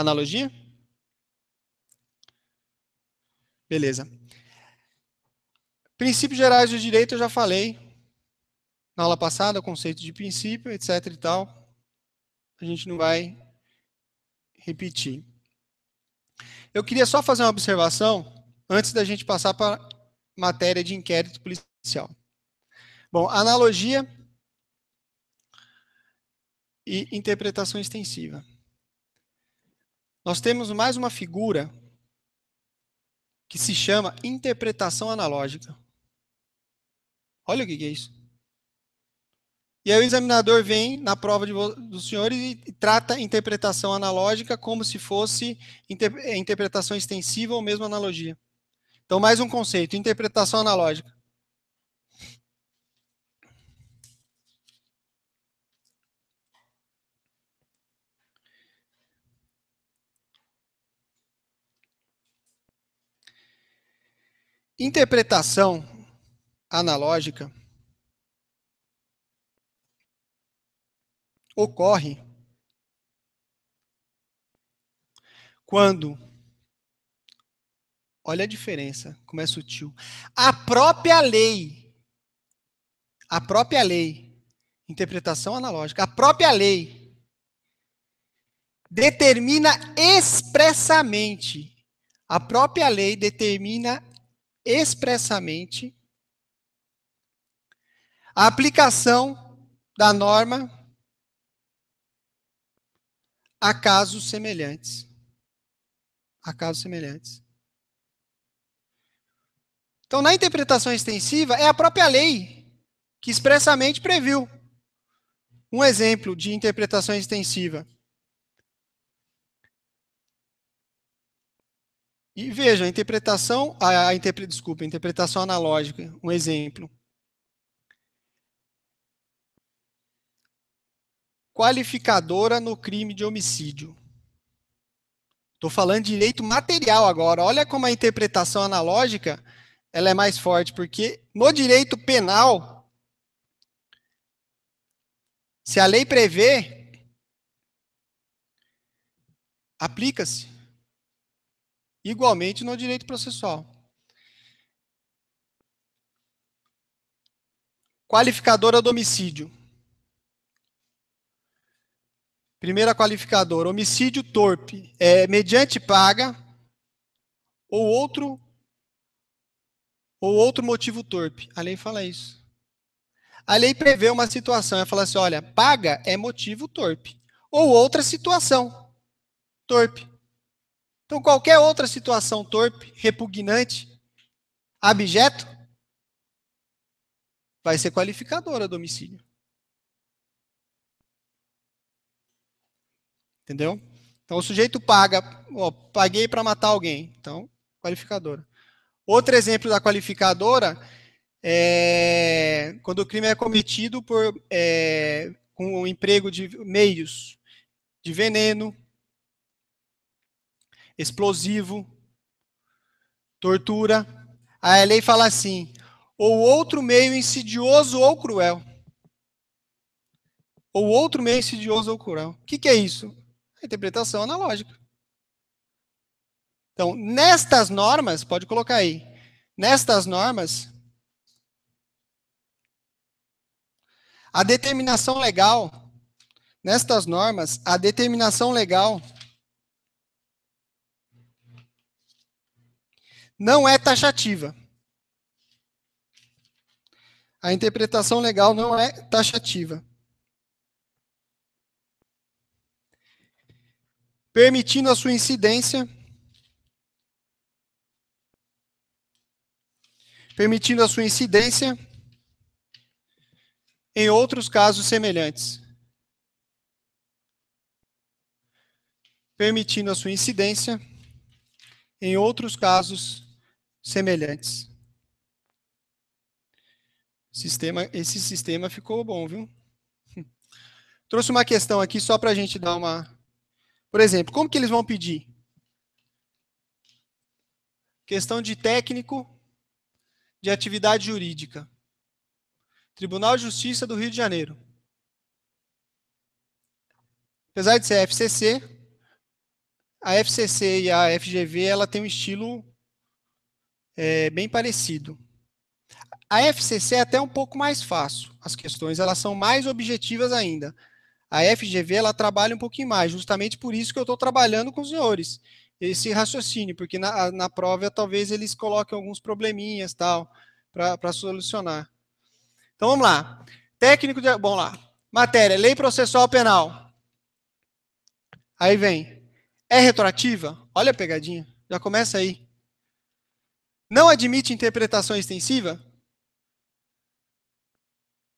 Analogia? Beleza. Princípios gerais do direito eu já falei na aula passada, conceito de princípio, etc e tal. A gente não vai repetir. Eu queria só fazer uma observação antes da gente passar para a matéria de inquérito policial. Bom, analogia e interpretação extensiva. Nós temos mais uma figura que se chama interpretação analógica. Olha o que é isso. E aí o examinador vem na prova dos senhores e trata a interpretação analógica como se fosse interpretação extensiva ou mesmo analogia. Então, mais um conceito, interpretação analógica. Interpretação analógica ocorre quando, olha a diferença, como é sutil, a própria lei, interpretação analógica, a própria lei determina expressamente, a aplicação da norma a casos semelhantes. Então, na interpretação extensiva, é a própria lei que expressamente previu. Um exemplo de interpretação extensiva. E vejam, interpretação analógica, um exemplo. Qualificadora no crime de homicídio. Estou falando de direito material agora. Olha como a interpretação analógica ela é mais forte, porque no direito penal, se a lei prevê, aplica-se igualmente no direito processual. Qualificadora do homicídio. Primeira qualificadora, homicídio torpe, mediante paga ou outro motivo torpe. A lei fala isso. A lei prevê uma situação, ela fala assim, olha, paga é motivo torpe. Ou outra situação torpe. Então, qualquer outra situação torpe, repugnante, abjeto, vai ser qualificadora do homicídio. Entendeu? Então, o sujeito paga, paguei para matar alguém. Então, qualificadora. Outro exemplo da qualificadora é quando o crime é cometido com o emprego de meios de veneno, explosivo, tortura. Aí a lei fala assim, ou outro meio insidioso ou cruel. Ou outro meio insidioso ou cruel. O que é isso? A interpretação analógica. Então, nestas normas, pode colocar aí, nestas normas, a determinação legal, nestas normas, a determinação legal não é taxativa. A interpretação legal não é taxativa. Permitindo a sua incidência em outros casos semelhantes. Permitindo a sua incidência em outros casos semelhantes. Esse sistema ficou bom, viu? Trouxe uma questão aqui só para a gente dar uma... Por exemplo, como que eles vão pedir? Questão de técnico de atividade jurídica. Tribunal de Justiça do Rio de Janeiro. Apesar de ser FCC, a FCC e a FGV, ela tem um estilo bem parecido. A FCC é até um pouco mais fácil. As questões elas são mais objetivas ainda. A FGV ela trabalha um pouquinho mais, justamente por isso que eu estou trabalhando com os senhores. Esse raciocínio, porque na prova talvez eles coloquem alguns probleminhas tal para solucionar. Então vamos lá. Técnico de. Bom lá. Matéria, lei processual penal. Aí vem. É retroativa? Olha a pegadinha. Já começa aí. Não admite interpretação extensiva?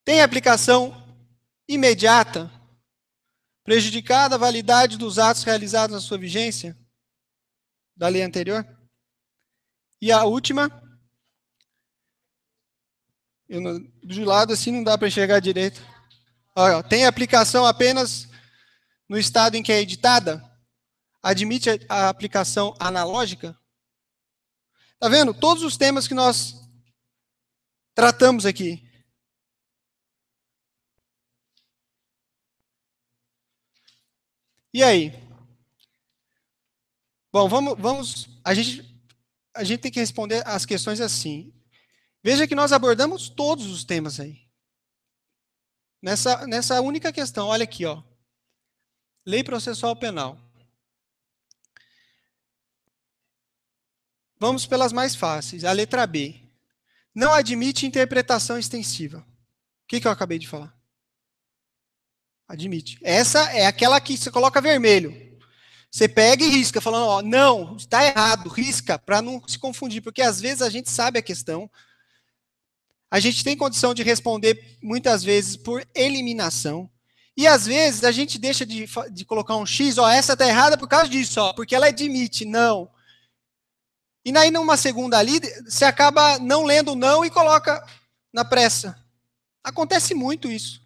Tem aplicação imediata? Prejudicada a validade dos atos realizados na sua vigência? Da lei anterior? E a última? Do lado assim não dá para enxergar direito. Olha, tem aplicação apenas no estado em que é editada? Admite a aplicação analógica? Tá vendo? Todos os temas que nós tratamos aqui. E aí? Bom, vamos a gente tem que responder as questões assim. Veja que nós abordamos todos os temas aí. Nessa única questão, olha aqui, ó. Lei processual penal. Vamos pelas mais fáceis. A letra B. Não admite interpretação extensiva. O que eu acabei de falar? Admite. Essa é aquela que você coloca vermelho. Você pega e risca, falando, ó, não, está errado, risca, para não se confundir, porque às vezes a gente sabe a questão, a gente tem condição de responder muitas vezes por eliminação, e às vezes a gente deixa de colocar um X, ó, essa está errada por causa disso, ó, porque ela admite, não. E aí numa segunda ali, você acaba não lendo não e coloca na pressa. Acontece muito isso.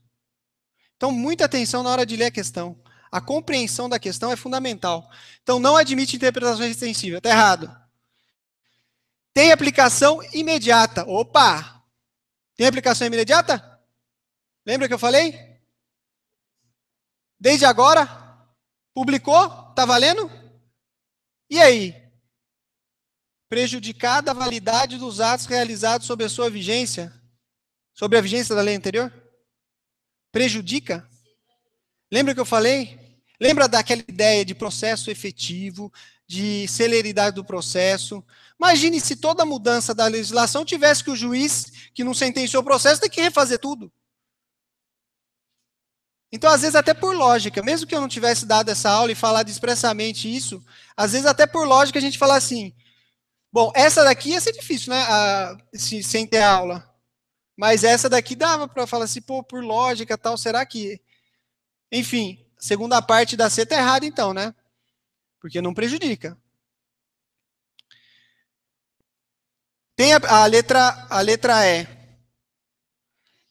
Então, muita atenção na hora de ler a questão. A compreensão da questão é fundamental. Então, não admite interpretações extensivas. Está errado. Tem aplicação imediata. Opa! Tem aplicação imediata? Lembra que eu falei? Desde agora? Publicou? Está valendo? E aí? Prejudicada a validade dos atos realizados sob a sua vigência? Sobre a vigência da lei anterior? Prejudica? Lembra que eu falei? Lembra daquela ideia de processo efetivo, de celeridade do processo? Imagine se toda mudança da legislação tivesse que o juiz que não sentenciou o processo tem que refazer tudo. Então, às vezes, até por lógica, mesmo que eu não tivesse dado essa aula e falado expressamente isso, às vezes, até por lógica, a gente fala assim, bom, essa daqui ia ser difícil, né, sem ter aula. Mas essa daqui dava para falar assim, pô, por lógica tal, será que... Enfim, segunda parte da C está errada então, né? Porque não prejudica. Tem a letra E.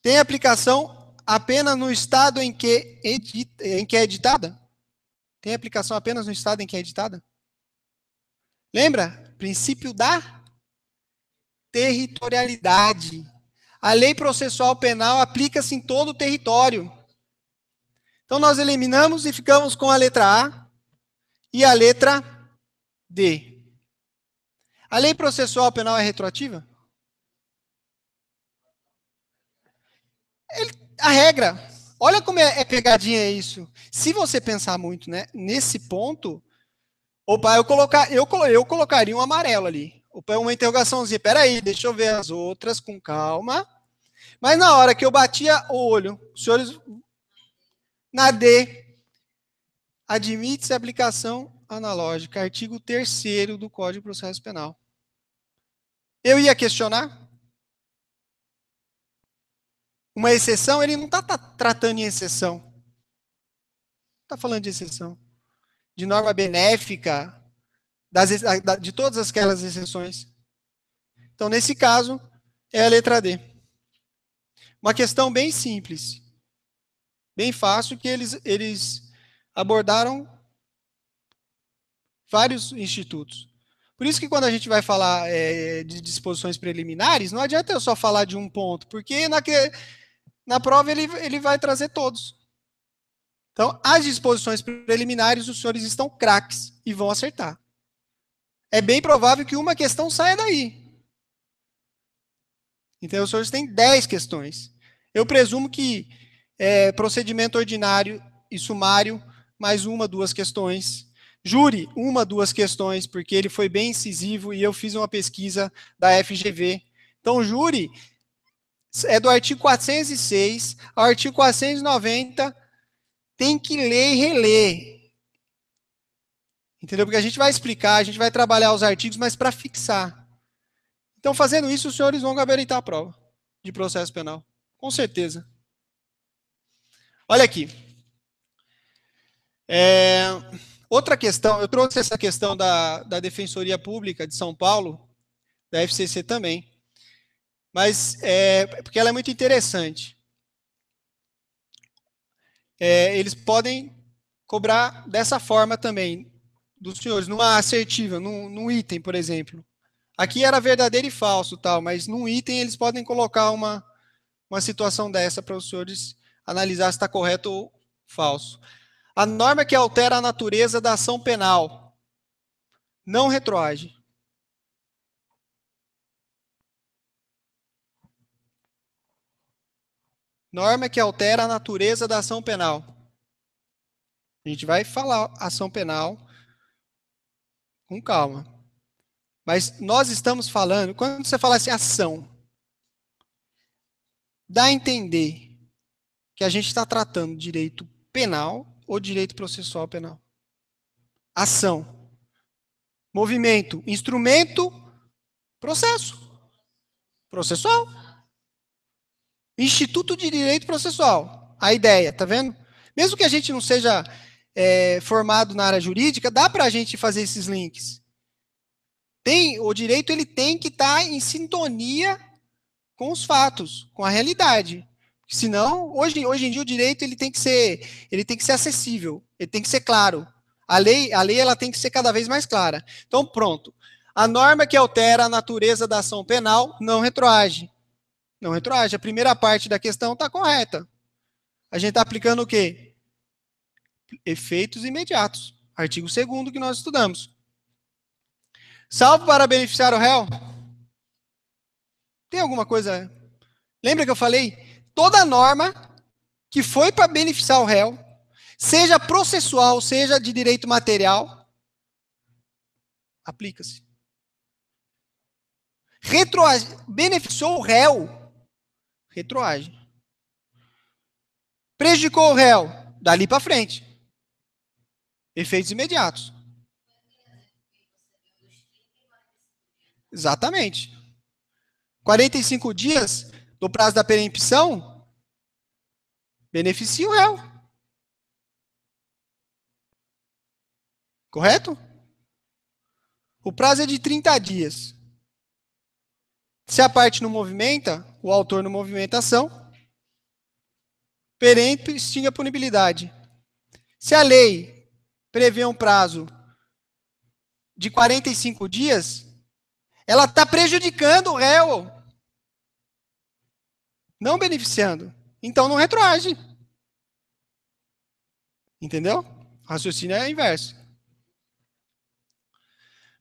Tem aplicação apenas no estado em que é editada? Tem aplicação apenas no estado em que é editada? Lembra? Princípio da territorialidade. A lei processual penal aplica-se em todo o território. Então, nós eliminamos e ficamos com a letra A e a letra D. A lei processual penal é retroativa? A regra. Olha como é pegadinha isso. Se você pensar muito, né, nesse ponto, opa, eu colocaria um amarelo ali. Opa, uma interrogaçãozinha. Peraí, deixa eu ver as outras com calma. Mas na hora que eu batia o olho, os senhores, na D, admite-se a aplicação analógica, artigo 3º do Código de Processo Penal. Eu ia questionar? Uma exceção, ele não está tratando em exceção. Está falando de exceção. De norma benéfica, de todas aquelas exceções. Então, nesse caso, é a letra D. Uma questão bem simples. Bem fácil, que eles abordaram vários institutos. Por isso que quando a gente vai falar de disposições preliminares, não adianta eu só falar de um ponto, porque na prova ele vai trazer todos. Então, as disposições preliminares, os senhores estão craques e vão acertar. É bem provável que uma questão saia daí. Então, os senhores têm 10 questões. Eu presumo que procedimento ordinário e sumário, mais uma, duas questões. Júri, uma, duas questões, porque ele foi bem incisivo e eu fiz uma pesquisa da FGV. Então, júri é do artigo 406 ao artigo 490, tem que ler e reler. Entendeu? Porque a gente vai explicar, a gente vai trabalhar os artigos, mas para fixar. Então, fazendo isso, os senhores vão gabaritar a prova de processo penal. Com certeza. Olha aqui. Outra questão, eu trouxe essa questão da Defensoria Pública de São Paulo, da FCC também, mas porque ela é muito interessante. Eles podem cobrar dessa forma também, dos senhores, numa assertiva, num item, por exemplo. Aqui era verdadeiro e falso, tal, mas num item eles podem colocar uma situação dessa para os senhores analisar se está correto ou falso. A norma que altera a natureza da ação penal não retroage. Norma que altera a natureza da ação penal. A gente vai falar ação penal com calma. Mas nós estamos falando, quando você fala assim, ação, dá a entender que a gente está tratando direito penal ou direito processual penal. Ação. Movimento. Instrumento. Processo. Processual. Instituto de Direito Processual. A ideia, tá vendo? Mesmo que a gente não seja formado na área jurídica, dá para a gente fazer esses links. O direito ele tem que estar em sintonia com os fatos, com a realidade. Senão, hoje em dia o direito ele tem que ser acessível, ele tem que ser claro. A lei ela tem que ser cada vez mais clara. Então, pronto. A norma que altera a natureza da ação penal não retroage. Não retroage. A primeira parte da questão está correta. A gente está aplicando o quê? Efeitos imediatos. Artigo 2º que nós estudamos. Salvo para beneficiar o réu? Tem alguma coisa? Lembra que eu falei? Toda norma que foi para beneficiar o réu, seja processual, seja de direito material, aplica-se. Beneficiou o réu, retroage. Prejudicou o réu, dali para frente. Efeitos imediatos. Exatamente. 45 dias do prazo da perempção beneficia o réu. Correto? O prazo é de 30 dias. Se a parte não movimenta, o autor não movimenta a ação, perempto extingue a punibilidade. Se a lei prevê um prazo de 45 dias, ela está prejudicando o réu, não beneficiando. Então não retroage. Entendeu? O raciocínio é inverso.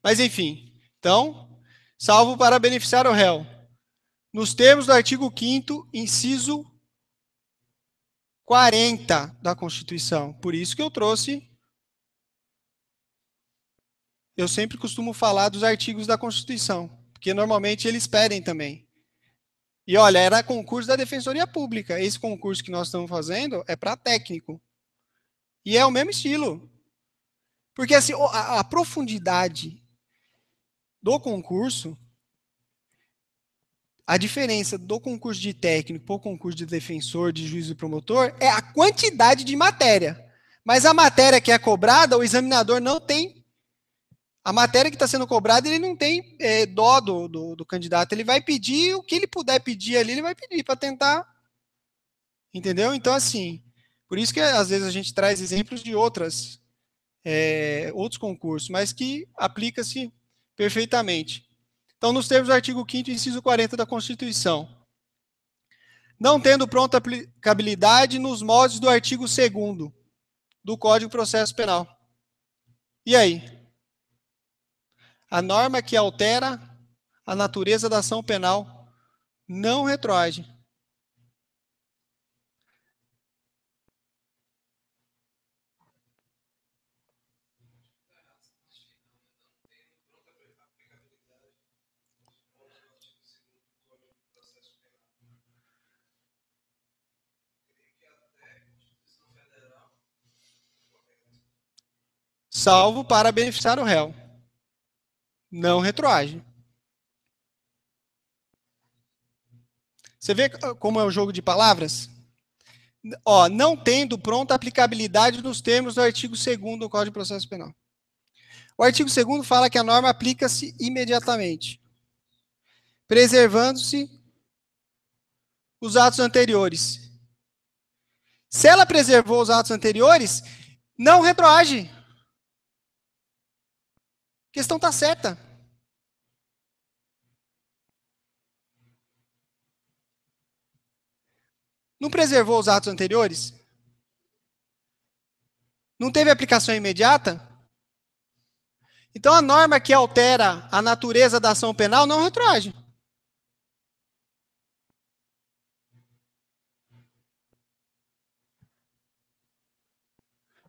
Mas enfim, então, salvo para beneficiar o réu. Nos termos do artigo 5º, inciso 40 da Constituição. Por isso que eu trouxe. Eu sempre costumo falar dos artigos da Constituição, porque normalmente eles pedem também. E olha, era concurso da Defensoria Pública. Esse concurso que nós estamos fazendo é para técnico. E é o mesmo estilo. Porque assim, a profundidade do concurso, a diferença do concurso de técnico para o concurso de defensor, de juiz e promotor, é a quantidade de matéria. Mas a matéria que é cobrada, o examinador não tem. A matéria que está sendo cobrada, ele não tem dó do candidato. Ele vai pedir o que ele puder pedir ali, ele vai pedir para tentar. Entendeu? Então, assim, por isso que às vezes a gente traz exemplos de outros concursos, mas que aplica-se perfeitamente. Então, nos termos do artigo 5º, inciso 40 da Constituição. Não tendo pronta aplicabilidade nos moldes do artigo 2º. do Código de Processo Penal. E aí? A norma que altera a natureza da ação penal não retroage. Salvo para beneficiar o réu. Não retroage. Você vê como é o jogo de palavras? Ó, não tendo pronta aplicabilidade nos termos do artigo 2º do Código de Processo Penal. O artigo 2º fala que a norma aplica-se imediatamente, preservando-se os atos anteriores. Se ela preservou os atos anteriores, não retroage. A questão está certa. Não preservou os atos anteriores? Não teve aplicação imediata? Então a norma que altera a natureza da ação penal não retroage.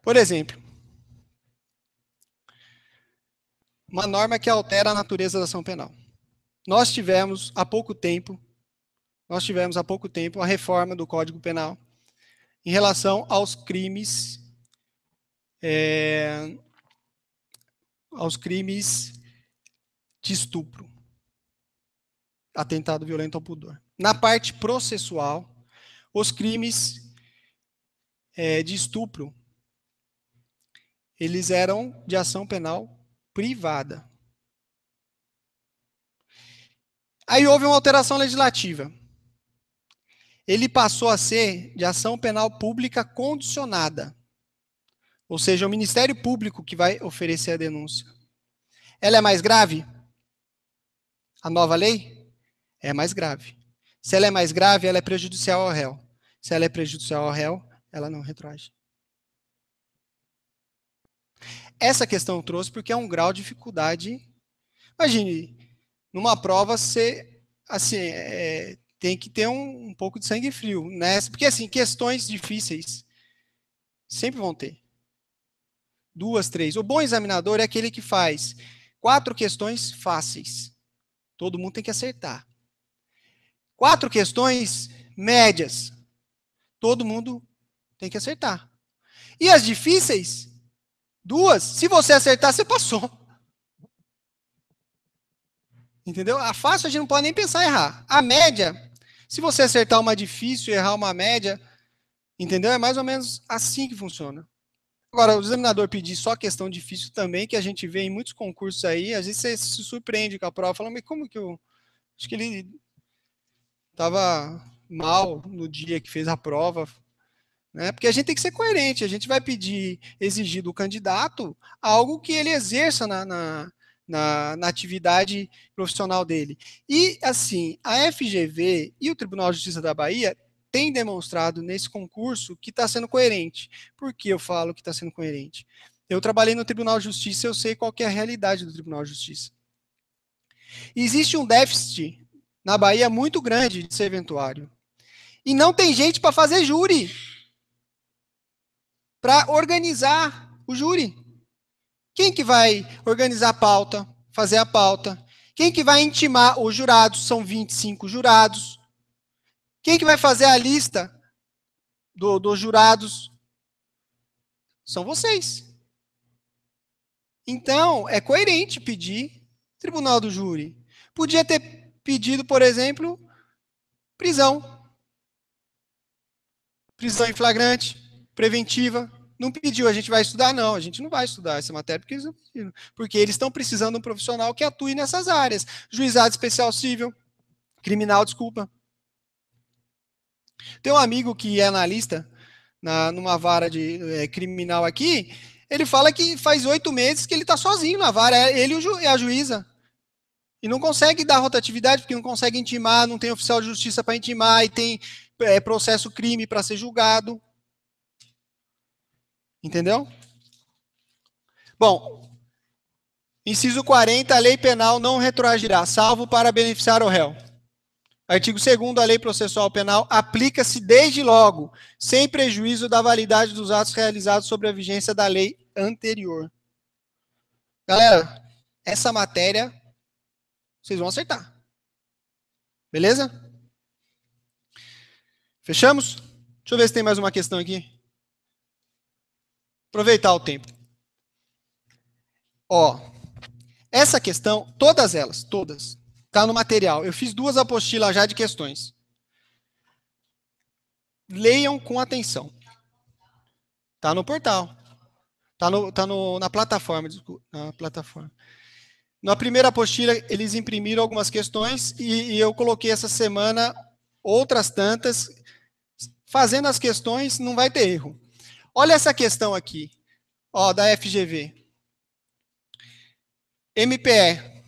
Por exemplo, uma norma que altera a natureza da ação penal. Nós tivemos há pouco tempo a reforma do Código Penal em relação aos crimes de estupro, atentado violento ao pudor. Na parte processual, os crimes de estupro, eles eram de ação penal privada. Aí houve uma alteração legislativa. Ele passou a ser de ação penal pública condicionada. Ou seja, o Ministério Público que vai oferecer a denúncia. Ela é mais grave? A nova lei? É mais grave. Se ela é mais grave, ela é prejudicial ao réu. Se ela é prejudicial ao réu, ela não retroage. Essa questão eu trouxe porque é um grau de dificuldade. Imagine, numa prova, você assim, tem que ter um pouco de sangue frio, né? Porque assim, questões difíceis sempre vão ter. 2, 3. O bom examinador é aquele que faz 4 questões fáceis. Todo mundo tem que acertar. 4 questões médias. Todo mundo tem que acertar. E as difíceis, 2, se você acertar, você passou. Entendeu? A fácil a gente não pode nem pensar em errar. A média, se você acertar uma difícil e errar uma média, entendeu? É mais ou menos assim que funciona. Agora, o examinador pedir só questão difícil também, que a gente vê em muitos concursos aí, às vezes você se surpreende com a prova, fala, mas como que eu... Acho que ele estava mal no dia que fez a prova, né? Porque a gente tem que ser coerente, a gente vai exigir do candidato algo que ele exerça na atividade profissional dele. E, assim, a FGV e o Tribunal de Justiça da Bahia têm demonstrado nesse concurso que está sendo coerente. Por que eu falo que está sendo coerente? Eu trabalhei no Tribunal de Justiça, eu sei qual que é a realidade do Tribunal de Justiça. Existe um déficit na Bahia muito grande de serventuário. E não tem gente para fazer júri, para organizar o júri. Quem que vai organizar a pauta, fazer a pauta? Quem que vai intimar os jurados? São 25 jurados. Quem que vai fazer a lista dos jurados? São vocês. Então, é coerente pedir tribunal do júri. Podia ter pedido, por exemplo, prisão. Prisão em flagrante, preventiva. Não pediu, a gente vai estudar? Não, a gente não vai estudar essa matéria porque eles não pediram. Porque eles estão precisando de um profissional que atue nessas áreas. Juizado especial civil, criminal, desculpa. Tem um amigo que é analista numa vara de criminal aqui, ele fala que faz 8 meses que ele está sozinho na vara, ele e a juíza. E não consegue dar rotatividade, porque não consegue intimar, não tem oficial de justiça para intimar, e tem processo crime para ser julgado. Entendeu? Bom, inciso 40, a lei penal não retroagirá, salvo para beneficiar o réu. Artigo 2º, a lei processual penal aplica-se desde logo, sem prejuízo da validade dos atos realizados sobre a vigência da lei anterior. Galera, essa matéria vocês vão acertar. Beleza? Fechamos? Deixa eu ver se tem mais uma questão aqui. Aproveitar o tempo. Ó, essa questão, todas elas, todas, tá no material. Eu fiz 2 apostilas já de questões. Leiam com atenção. Tá no portal. Na plataforma, desculpa, na plataforma. Na primeira apostila, eles imprimiram algumas questões e eu coloquei essa semana outras tantas. Fazendo as questões, não vai ter erro. Olha essa questão aqui, ó, da FGV. MPE.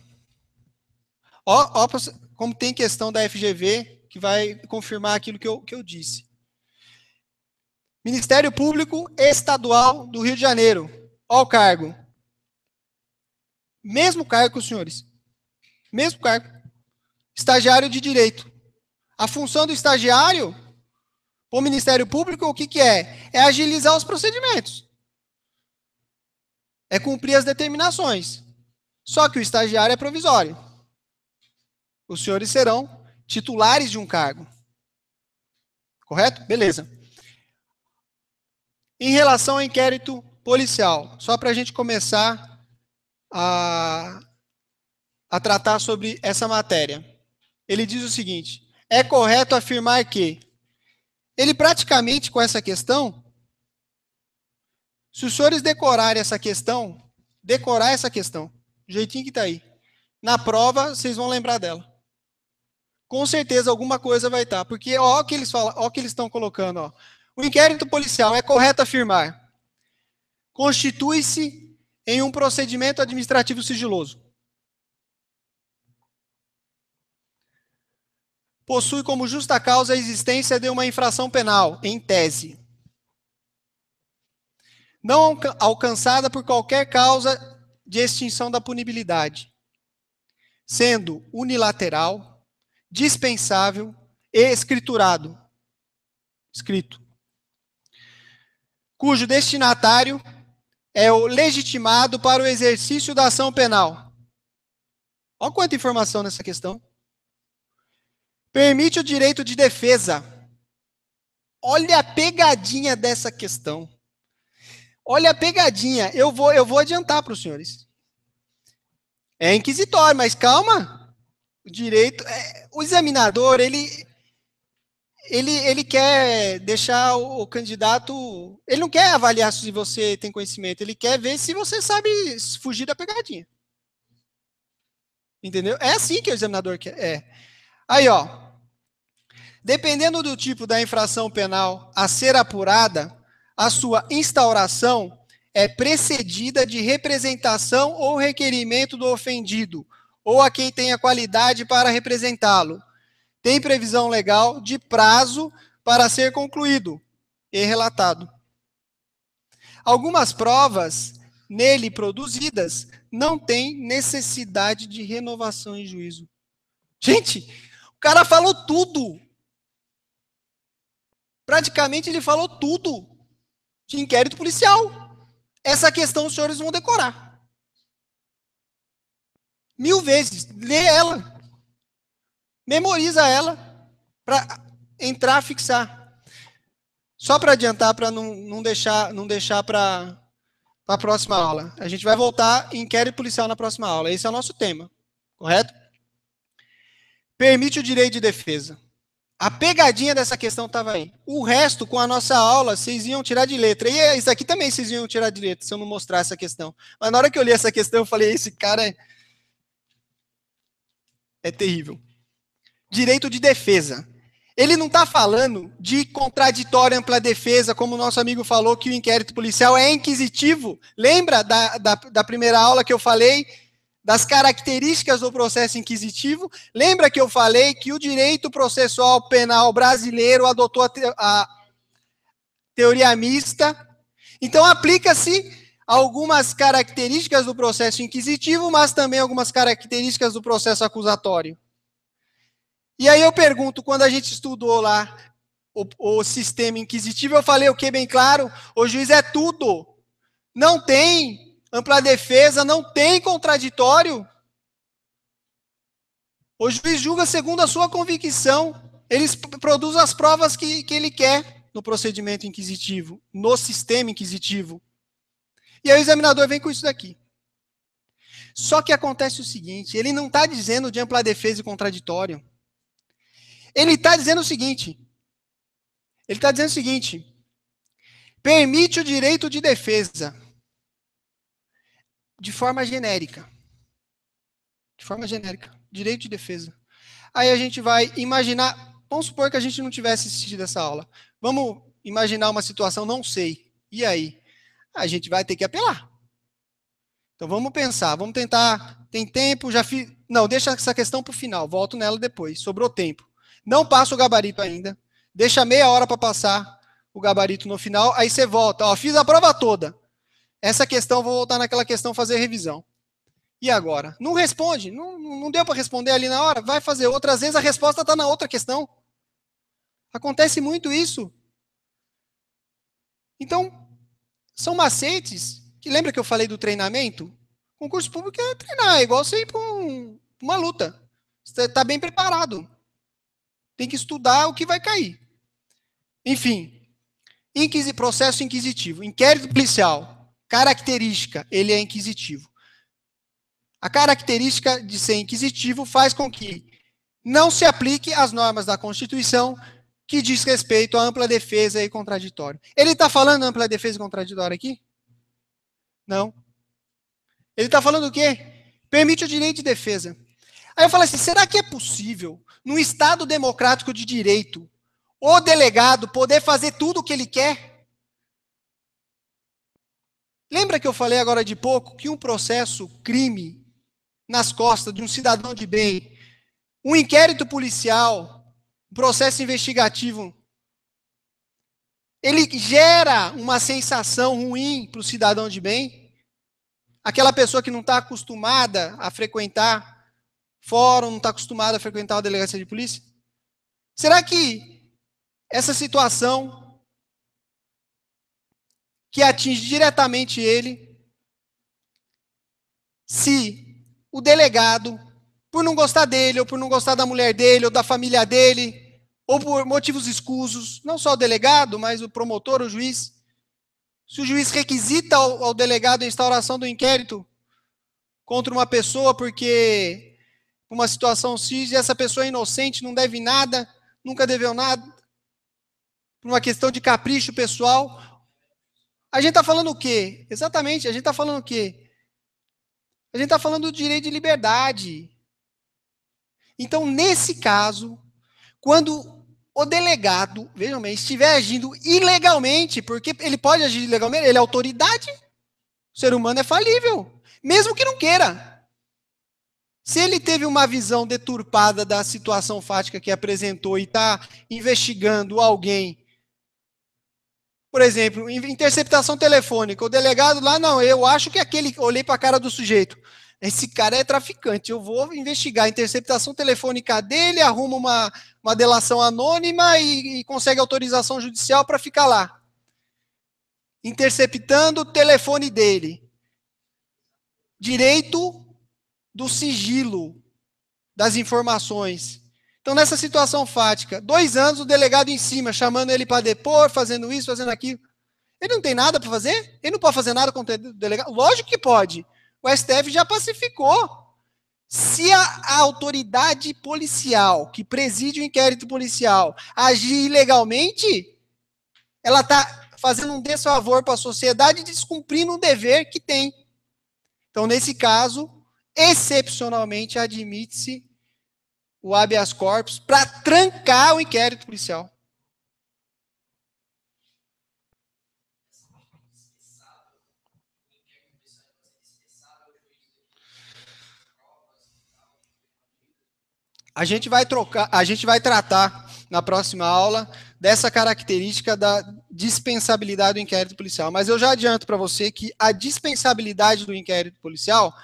Ó como tem questão da FGV que vai confirmar aquilo que eu disse. Ministério Público Estadual do Rio de Janeiro. Ó o cargo. Mesmo cargo que os senhores. Mesmo cargo. Estagiário de Direito. A função do estagiário, o Ministério Público, o que é? É agilizar os procedimentos. É cumprir as determinações. Só que o estagiário é provisório. Os senhores serão titulares de um cargo. Correto? Beleza. Em relação ao inquérito policial, só para a gente começar a tratar sobre essa matéria. Ele diz o seguinte: é correto afirmar que ele praticamente com essa questão, se os senhores decorar essa questão, do jeitinho que está aí, na prova vocês vão lembrar dela. Com certeza alguma coisa vai estar, porque ó o que eles falam, ó o que eles estão colocando, ó. O inquérito policial é correto afirmar: constitui-se em um procedimento administrativo sigiloso. Possui como justa causa a existência de uma infração penal, em tese. Não alcançada por qualquer causa de extinção da punibilidade, sendo unilateral, dispensável e escriturado. Escrito. Cujo destinatário é o legitimado para o exercício da ação penal. Olha quanta informação nessa questão. Permite o direito de defesa. Olha a pegadinha dessa questão. Olha a pegadinha. Eu vou adiantar para os senhores. É inquisitório, mas calma. O direito, o examinador, ele quer deixar o candidato, ele não quer avaliar se você tem conhecimento, ele quer ver se você sabe fugir da pegadinha. Entendeu? É assim que o examinador quer. Aí, ó. Dependendo do tipo da infração penal a ser apurada, a sua instauração é precedida de representação ou requerimento do ofendido, ou a quem tenha qualidade para representá-lo. Tem previsão legal de prazo para ser concluído e relatado. Algumas provas nele produzidas não têm necessidade de renovação em juízo. Gente, o cara falou tudo. Praticamente ele falou tudo de inquérito policial. Essa questão os senhores vão decorar. 1000 vezes. Lê ela. Memoriza ela para entrar, fixar. Só para adiantar, para não deixar para a próxima aula. A gente vai voltar em inquérito policial na próxima aula. Esse é o nosso tema. Correto? Permite o direito de defesa. A pegadinha dessa questão estava aí. O resto, com a nossa aula, vocês iam tirar de letra. E isso aqui também vocês iam tirar de letra, se eu não mostrar essa questão. Mas na hora que eu li essa questão, eu falei, esse cara é terrível. Direito de defesa. Ele não está falando de contraditório ampla defesa, como o nosso amigo falou, que o inquérito policial é inquisitivo. Lembra da primeira aula que eu falei das características do processo inquisitivo? Lembra que eu falei que o direito processual penal brasileiro adotou a teoria mista Então, aplica-se algumas características do processo inquisitivo, mas também algumas características do processo acusatório. E aí eu pergunto, quando a gente estudou lá o sistema inquisitivo, eu falei o que bem claro? O juiz é tudo. Não tem ampla defesa, não tem contraditório. O juiz julga segundo a sua convicção. Ele produz as provas que ele quer no procedimento inquisitivo, no sistema inquisitivo. E aí o examinador vem com isso daqui. Só que acontece o seguinte, ele não está dizendo de ampla defesa e contraditório. Ele está dizendo o seguinte, permite o direito de defesa de forma genérica. De forma genérica, direito de defesa. Aí a gente vai imaginar, vamos supor que a gente não tivesse assistido essa aula. Vamos imaginar uma situação, não sei. E aí? A gente vai ter que apelar. Então vamos pensar, vamos tentar, tem tempo, já fiz... Não, deixa essa questão para o final, volto nela depois, sobrou tempo. Não passa o gabarito ainda, deixa meia hora para passar o gabarito no final, aí você volta, ó, fiz a prova toda. Essa questão, vou voltar naquela questão, fazer revisão. E agora? Não responde, não deu para responder ali na hora, vai fazer outra, às vezes a resposta está na outra questão. Acontece muito isso. Então, são macetes, que lembra que eu falei do treinamento? Concurso público é treinar, é igual você ir para uma luta. Você está bem preparado. Tem que estudar o que vai cair. Enfim, processo inquisitivo. Inquérito policial, característica, ele é inquisitivo. A característica de ser inquisitivo faz com que não se aplique as normas da Constituição que diz respeito à ampla defesa e contraditório. Ele está falando ampla defesa e contraditório aqui? Não. Ele está falando o quê? Permite o direito de defesa. Aí eu falo assim, será que é possível, num Estado democrático de direito, o delegado poder fazer tudo o que ele quer? Lembra que eu falei agora de pouco que um processo crime nas costas de um cidadão de bem, um inquérito policial, um processo investigativo, ele gera uma sensação ruim para o cidadão de bem? Aquela pessoa que não está acostumada a frequentar fórum, não está acostumada a frequentar a delegacia de polícia? Será que essa situação que atinge diretamente ele, se o delegado, por não gostar dele, ou por não gostar da mulher dele, ou da família dele, ou por motivos escusos, não só o delegado, mas o promotor, o juiz, se o juiz requisita ao delegado a instauração do inquérito contra uma pessoa porque uma situação X e essa pessoa é inocente, não deve nada, nunca deveu nada, por uma questão de capricho pessoal, a gente está falando o quê? Exatamente, a gente está falando o quê? A gente está falando do direito de liberdade. Então, nesse caso, quando o delegado, vejam bem, estiver agindo ilegalmente, porque ele pode agir ilegalmente, ele é autoridade, o ser humano é falível, mesmo que não queira. Se ele teve uma visão deturpada da situação fática que apresentou e está investigando alguém, por exemplo, interceptação telefônica, o delegado lá, não, eu acho que aquele, olhei para a cara do sujeito, esse cara é traficante, eu vou investigar a interceptação telefônica dele, arrumo uma delação anônima e consegue autorização judicial para ficar lá, interceptando o telefone dele. Direito do sigilo das informações. Então, nessa situação fática, 2 anos o delegado em cima, chamando ele para depor, fazendo isso, fazendo aquilo. Ele não tem nada para fazer? Ele não pode fazer nada contra o delegado? Lógico que pode. O STF já pacificou. Se a autoridade policial, que preside o inquérito policial, agir ilegalmente, ela está fazendo um desfavor para a sociedade e descumprindo um dever que tem. Então, nesse caso, excepcionalmente, admite-se o habeas corpus para trancar o inquérito policial. A gente vai tratar na próxima aula dessa característica da dispensabilidade do inquérito policial. Mas eu já adianto para você que a dispensabilidade do inquérito policial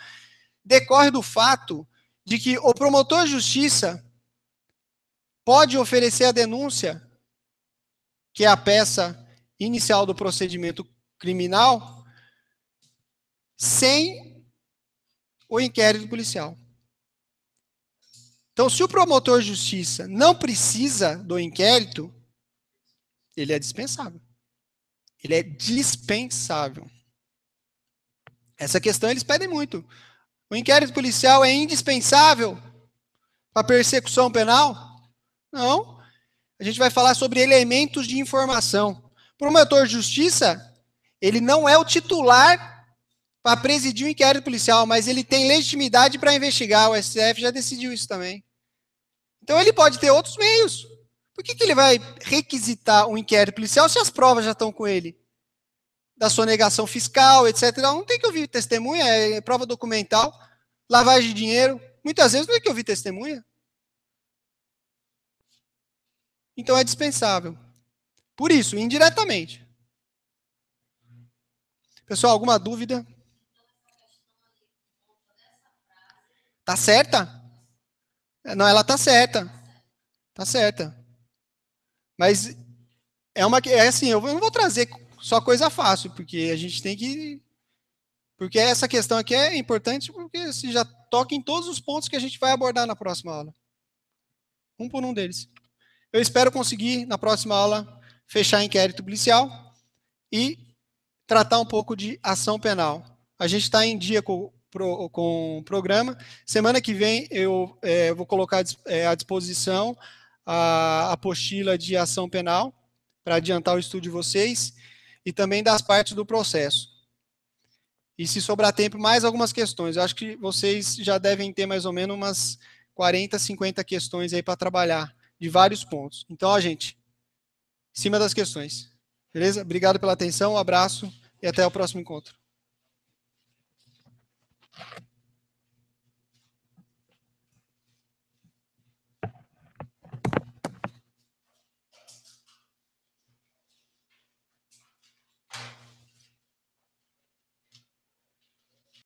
decorre do fato de que o promotor de justiça pode oferecer a denúncia, que é a peça inicial do procedimento criminal, sem o inquérito policial. Então, se o promotor de justiça não precisa do inquérito, ele é dispensável. Ele é dispensável. Essa questão eles pedem muito. O inquérito policial é indispensável para a persecução penal? Não. A gente vai falar sobre elementos de informação. O promotor de justiça, ele não é o titular para presidir o inquérito policial, mas ele tem legitimidade para investigar. O STF já decidiu isso também. Então ele pode ter outros meios. Por que ele vai requisitar um inquérito policial se as provas já estão com ele? Da sonegação fiscal, etc. Não tem que ouvir testemunha, é prova documental, lavagem de dinheiro. Muitas vezes não tem que ouvir testemunha. Então é dispensável. Por isso, indiretamente. Pessoal, alguma dúvida? Tá certa? Não, ela tá certa. Tá certa. Mas é assim, eu não vou trazer só coisa fácil, porque a gente tem que... Porque essa questão aqui é importante, porque se já toca em todos os pontos que a gente vai abordar na próxima aula. Um por um deles. Eu espero conseguir, na próxima aula, fechar inquérito policial e tratar um pouco de ação penal. A gente está em dia com o programa. Semana que vem eu vou colocar à disposição a apostila de ação penal, para adiantar o estudo de vocês, e também das partes do processo. E se sobrar tempo, mais algumas questões. Eu acho que vocês já devem ter mais ou menos umas 40, 50 questões aí para trabalhar, de vários pontos. Então, ó, gente, em cima das questões. Beleza? Obrigado pela atenção, um abraço e até o próximo encontro.